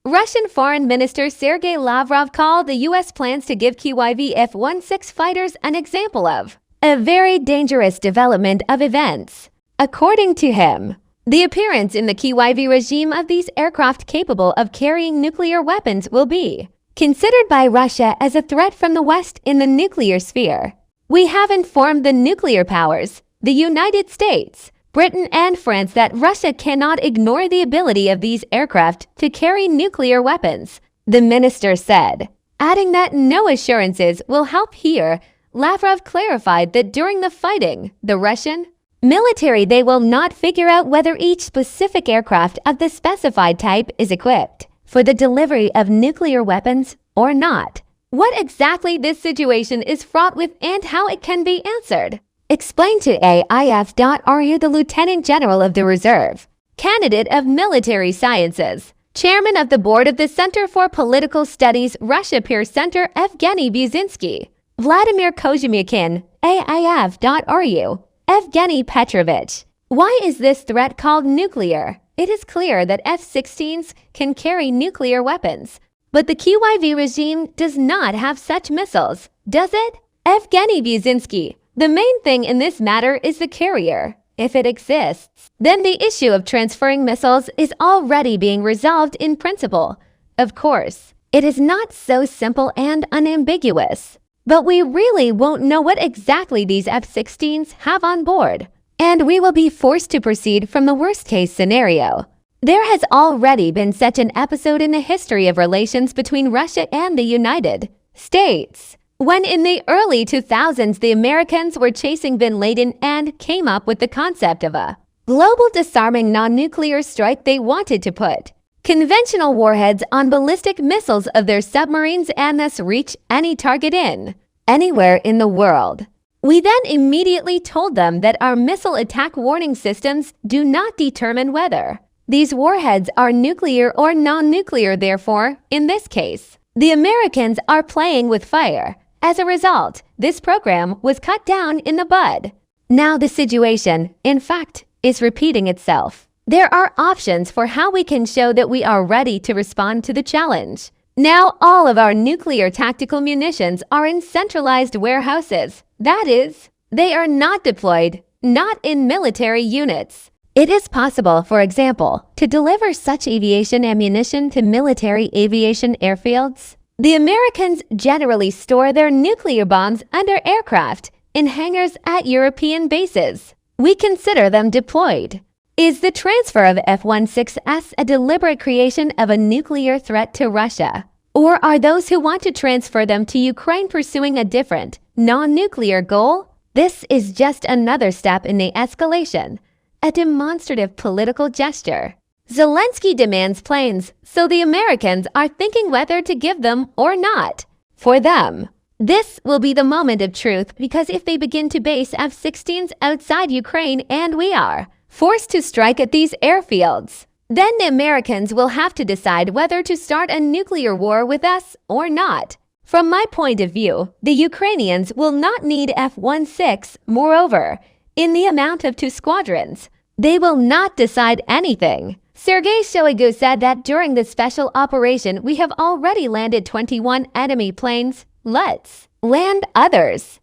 Russian Foreign Minister Sergei Lavrov called the U.S. plans to give Kyiv F-16 fighters an example of a very dangerous development of events. According to him, the appearance in the Kyiv regime of these aircraft capable of carrying nuclear weapons will be considered by Russia as a threat from the West in the nuclear sphere. We have informed the nuclear powers, the United States, Britain and France that Russia cannot ignore the ability of these aircraft to carry nuclear weapons, the minister said, adding that no assurances will help here. Lavrov clarified that during the fighting, the Russian military they will not figure out whether each specific aircraft of the specified type is equipped for the delivery of nuclear weapons or not. What exactly this situation is fraught with and how it can be answered explained to AIF.ru the Lieutenant General of the Reserve, candidate of Military Sciences, Chairman of the Board of the Center for Political Studies Russia Peer Center Evgeny Buzinski, Vladimir Kozhemyakin, AIF.ru, Evgeny Petrovich. Why is this threat called nuclear? It is clear that F-16s can carry nuclear weapons, but the Kyiv regime does not have such missiles, does it? Evgeny Buzinski. The main thing in this matter is the carrier. If it exists, then the issue of transferring missiles is already being resolved in principle. Of course, it is not so simple and unambiguous. But we really won't know what exactly these F-16s have on board, and we will be forced to proceed from the worst-case scenario. There has already been such an episode in the history of relations between Russia and the United States, when in the early 2000s the Americans were chasing bin Laden and came up with the concept of a global disarming non-nuclear strike. They wanted to put conventional warheads on ballistic missiles of their submarines and thus reach any target in anywhere in the world. We then immediately told them that our missile attack warning systems do not determine whether these warheads are nuclear or non-nuclear. Therefore, in this case, the Americans are playing with fire. As a result, this program was cut down in the bud. Now the situation, in fact, is repeating itself. There are options for how we can show that we are ready to respond to the challenge. Now all of our nuclear tactical munitions are in centralized warehouses. That is, they are not deployed, not in military units. It is possible, for example, to deliver such aviation ammunition to military aviation airfields. The Americans generally store their nuclear bombs under aircraft in hangars at European bases. We consider them deployed. Is the transfer of F-16s a deliberate creation of a nuclear threat to Russia? Or are those who want to transfer them to Ukraine pursuing a different, non-nuclear goal? This is just another step in the escalation, a demonstrative political gesture. Zelenskyy demands planes, so the Americans are thinking whether to give them or not. For them, this will be the moment of truth, because if they begin to base F-16s outside Ukraine and we are forced to strike at these airfields, then the Americans will have to decide whether to start a nuclear war with us or not. From my point of view, the Ukrainians will not need F-16. Moreover, in the amount of 2 squadrons, they will not decide anything. Sergei Shoigu said that during the special operation we have already landed 21 enemy planes. Let's land others.